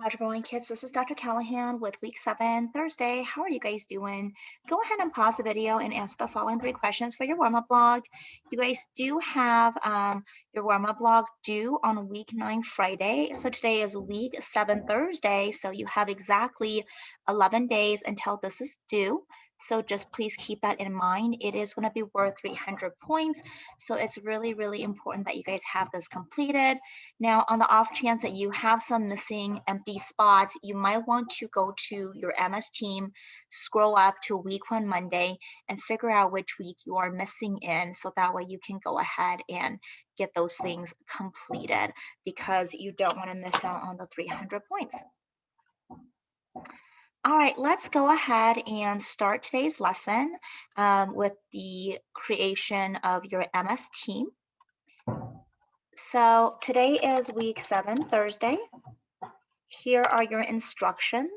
Algebra 1 kids, this is Dr. Callahan with week 7 Thursday. How are you guys doing? Go ahead and pause the video and answer the following 3 questions for your warm-up log. You guys do have your warm-up log due on week 9 Friday. So today is week 7 Thursday. So you have exactly 11 days until this is due. So just please keep that in mind. It is going to be worth 300 points. So it's really, really important that you guys have this completed. Now, on the off chance that you have some missing empty spots, you might want to go to your MS team, scroll up to week 1 Monday, and figure out which week you are missing in so that way you can go ahead and get those things completed because you don't want to miss out on the 300 points. All right, let's go ahead and start today's lesson with the creation of your MS team. So today is week 7, Thursday. Here are your instructions.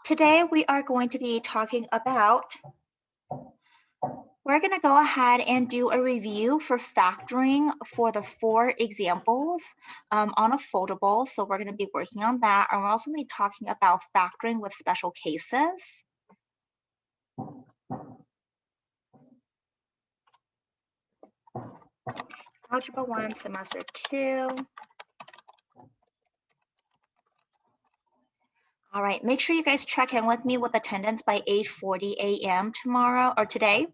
Today we are going to be talking about, we're going to go ahead and do a review for factoring for the 4 examples on a foldable. So we're going to be working on that. And we're also going to be talking about factoring with special cases. Algebra 1, semester 2. All right, make sure you guys check in with me with attendance by 8:40 a.m. tomorrow or today,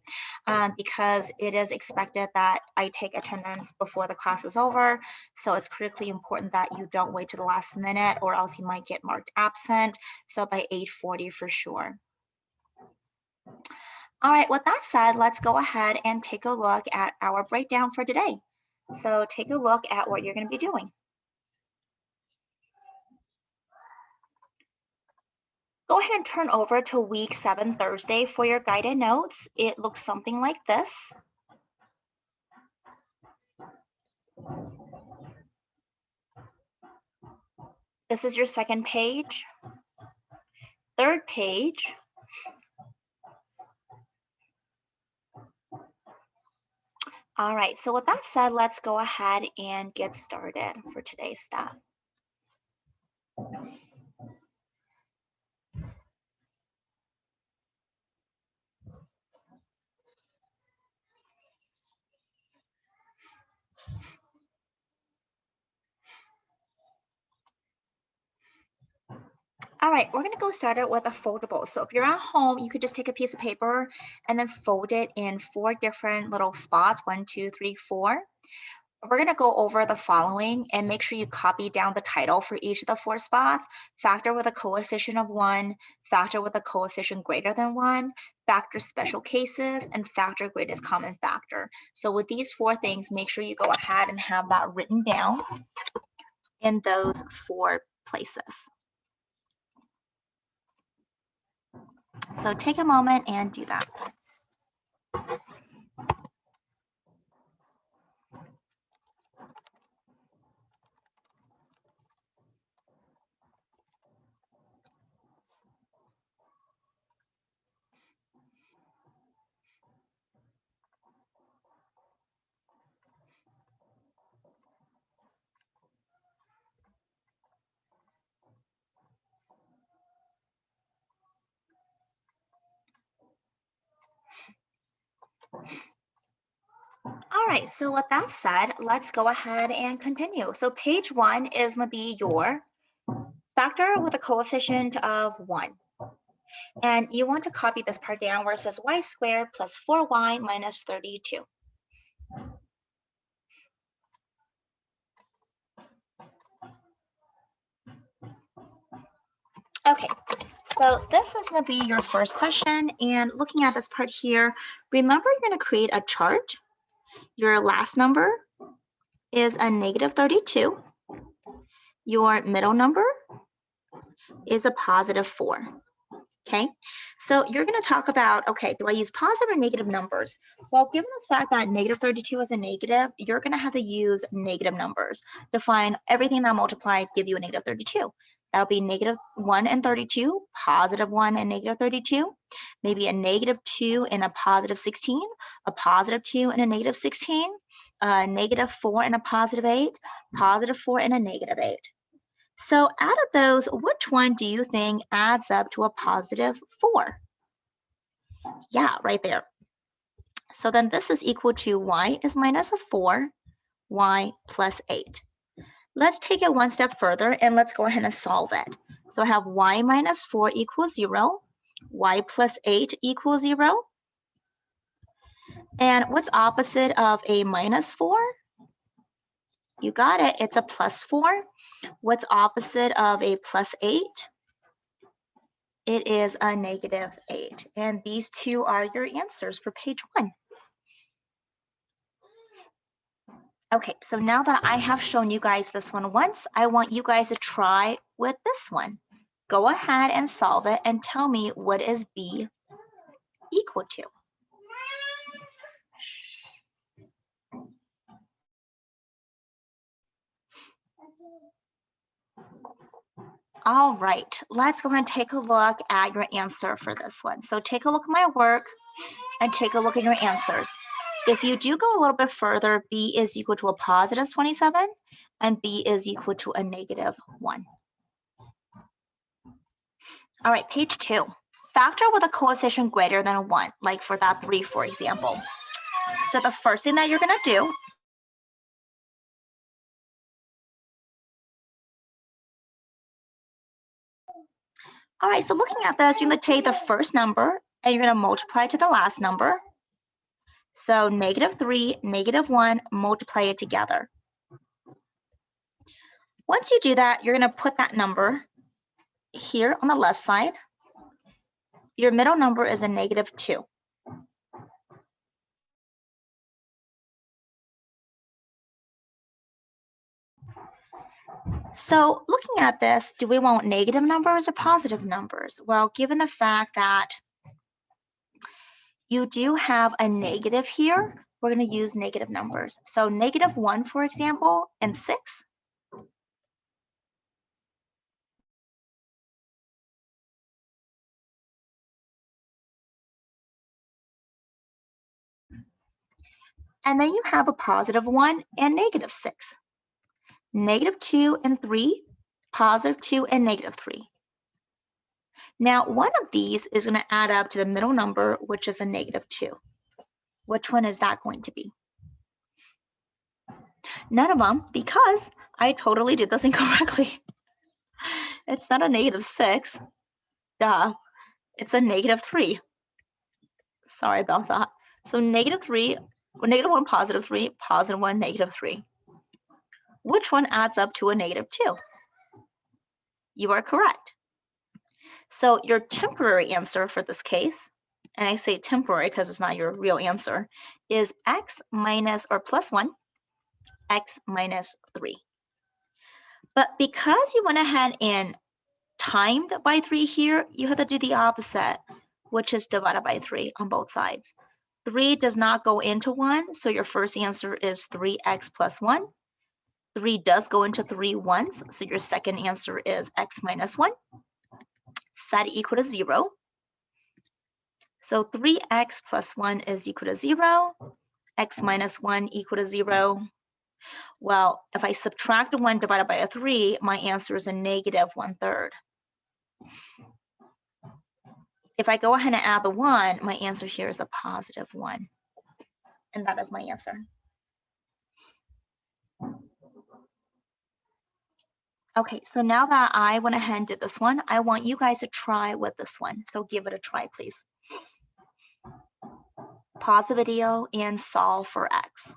because it is expected that I take attendance before the class is over. So it's critically important that you don't wait to the last minute or else you might get marked absent. So by 8:40 for sure. All right, with that said, let's go ahead and take a look at our breakdown for today. So take a look at what you're going to be doing. Go ahead and turn over to week 7 Thursday for your guided notes. It looks something like this. This is your second page, third page, all right, so with that said, let's go ahead and get started for today's stuff. All right, we're going to go start it with a foldable. So if you're at home, you could just take a piece of paper and then fold it in 4 different little spots, 1, 2, 3, 4. We're going to go over the following and make sure you copy down the title for each of the 4 spots. Factor with a coefficient of 1, factor with a coefficient greater than 1, factor special cases, and factor greatest common factor. So with these 4 things, make sure you go ahead and have that written down in those 4 places. So take a moment and do that. All right, so with that said, let's go ahead and continue. So page 1 is going to be your factor with a coefficient of 1. And you want to copy this part down where it says y squared plus 4y minus 32. Okay, so this is going to be your first question. And looking at this part here, remember you're going to create a chart. Your last number is a negative 32. Your middle number is a positive 4. Okay, so you're going to talk about, okay, do I use positive or negative numbers? Well, given the fact that negative 32 is a negative, you're going to have to use negative numbers to find everything that multiplied give you a negative 32. That'll be negative 1 and 32, positive 1 and negative 32, maybe a negative 2 and a positive 16, a positive 2 and a negative 16, a negative 4 and a positive 8, positive 4 and a negative 8. So out of those, which one do you think adds up to a positive 4? Yeah, right there. So then this is equal to y is minus a 4, y plus 8. Let's take it one step further and let's go ahead and solve it. So I have y minus 4 equals 0, y plus 8 equals 0. And what's opposite of a minus 4? You got it, it's a plus 4. What's opposite of a plus 8? It is a negative 8. And these two are your answers for page 1. Okay, so now that I have shown you guys this one once, I want you guys to try with this one. Go ahead and solve it and tell me what is b equal to. All right, let's go ahead and take a look at your answer for this one. So take a look at my work and take a look at your answers. If you do go a little bit further, b is equal to a positive 27 and b is equal to a negative 1. All right, page 2. Factor with a coefficient greater than 1, like for that 3, for example. So the first thing that you're going to do all right, so looking at this, you're going to take the first number and you're going to multiply to the last number. So negative 3, negative 1, multiply it together. Once you do that, you're going to put that number here on the left side. Your middle number is a negative 2. So looking at this, do we want negative numbers or positive numbers? Well, given the fact that you do have a negative here, we're going to use negative numbers. So negative 1, for example, and 6. And then you have a positive 1 and negative 6. Negative 2 and 3, positive 2 and negative 3. Now, one of these is going to add up to the middle number, which is a negative 2. Which one is that going to be? None of them, because I totally did this incorrectly. It's not a negative 6. Duh. It's a negative 3. Sorry about that. So negative 3, negative 1, positive 3, positive 1, negative 3. Which one adds up to a negative 2? You are correct. So your temporary answer for this case, and I say temporary because it's not your real answer, is x minus or plus 1, x minus 3. But because you went ahead and timed by 3 here, you have to do the opposite, which is divided by 3 on both sides. 3 does not go into 1, so your first answer is 3x plus 1. 3 does go into 3 once, so your second answer is x minus 1. Set equal to 0. So 3x plus 1 is equal to 0. X minus 1 equal to 0. Well, if I subtract 1 divided by a 3, my answer is a negative 1/3. If I go ahead and add the 1, my answer here is a positive 1. And that is my answer. Okay, so now that I went ahead and did this one, I want you guys to try with this one. So give it a try, please. Pause the video and solve for x.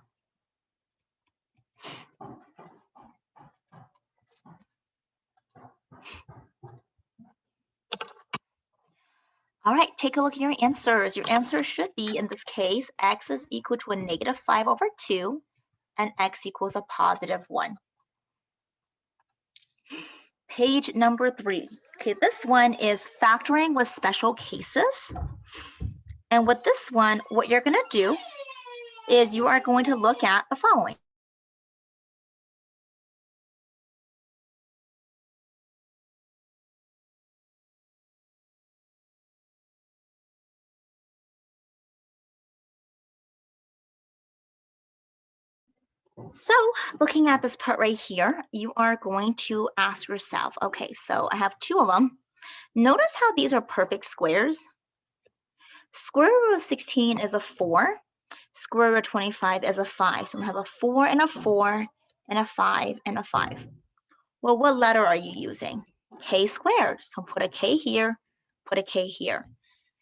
All right, take a look at your answers. Your answer should be, in this case, x is equal to a negative 5/2 and x equals a positive 1. Page number 3. Okay, this one is factoring with special cases. And with this one, what you're going to do is you are going to look at the following. So looking at this part right here, you are going to ask yourself, okay, so I have two of them. Notice how these are perfect squares. Square root of 16 is a 4. Square root of 25 is a 5. So we have a 4 and a 4 and a 5 and a 5. Well, what letter are you using? K squared. So put a K here, put a K here.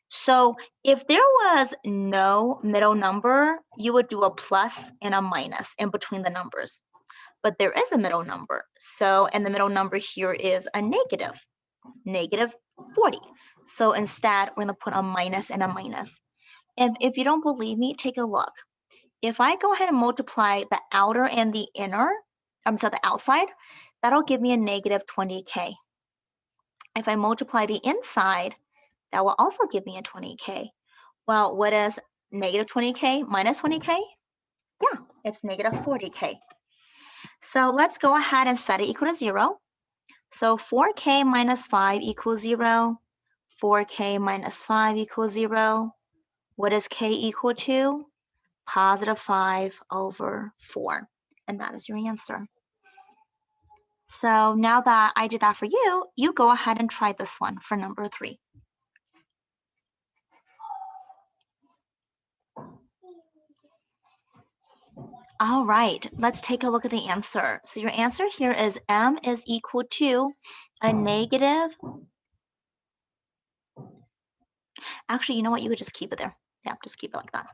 So if there was no middle number, you would do a plus and a minus in between the numbers. But there is a middle number. So, and the middle number here is a negative 40. So instead, we're going to put a minus and a minus. And if you don't believe me, take a look. If I go ahead and multiply the outer and the inner, the outside, that'll give me a negative 20K. If I multiply the inside, that will also give me a 20K. Well, what is negative 20K minus 20K? Yeah, it's negative 40K. So let's go ahead and set it equal to 0. So 4K minus 5 equals 0. 4K minus 5 equals 0. What is K equal to? Positive 5 over 4. And that is your answer. So now that I did that for you, you go ahead and try this one for number 3. All right, let's take a look at the answer. So your answer here is m is equal to a negative. Actually, you know what? You could just keep it there. Yeah, just keep it like that.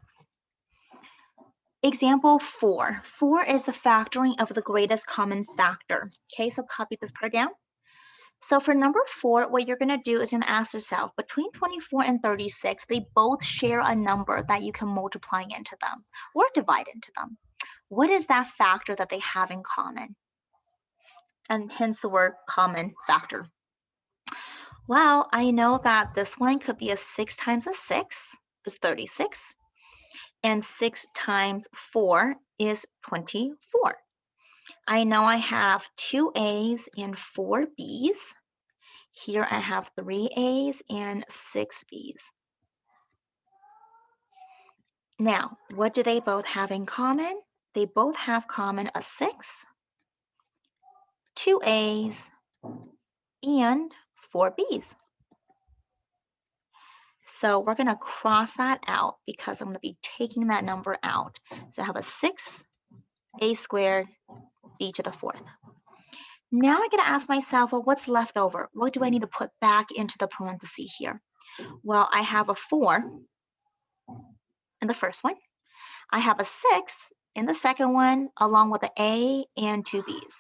Example 4. 4 is the factoring of the greatest common factor. Okay, so copy this part down. So for number 4, what you're going to do is you're going to ask yourself, between 24 and 36, they both share a number that you can multiply into them or divide into them. What is that factor that they have in common? And hence the word common factor. Well, I know that this one could be a 6 times a 6 is 36. And 6 times 4 is 24. I know I have 2 A's and 4 B's. Here I have 3 A's and 6 B's. Now, what do they both have in common? They both have common a 6, 2 A's, and 4 B's. So we're going to cross that out because I'm going to be taking that number out. So I have a 6 A squared B to the 4th. Now I gotta ask myself, well, what's left over? What do I need to put back into the parenthesis here? Well, I have a 4 in the first one. I have a 6 in the second one, along with an A and 2 B's.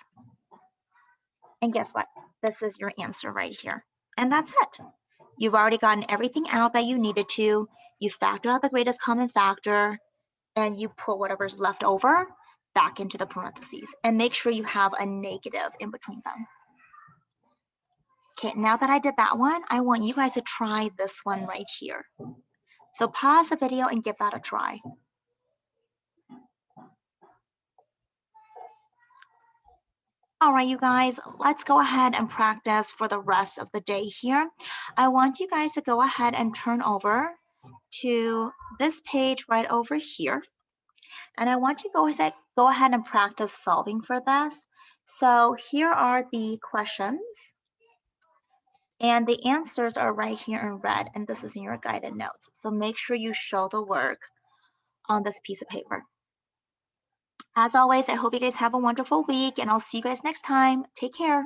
And guess what? This is your answer right here. And that's it. You've already gotten everything out that you needed to. You factored out the greatest common factor, and you put whatever's left over back into the parentheses. And make sure you have a negative in between them. Okay, now that I did that one, I want you guys to try this one right here. So pause the video and give that a try. All right, you guys, let's go ahead and practice for the rest of the day here. I want you guys to go ahead and turn over to this page right over here. And I want you to go ahead and practice solving for this. So here are the questions. And the answers are right here in red, and this is in your guided notes. So make sure you show the work on this piece of paper. As always, I hope you guys have a wonderful week, and I'll see you guys next time. Take care.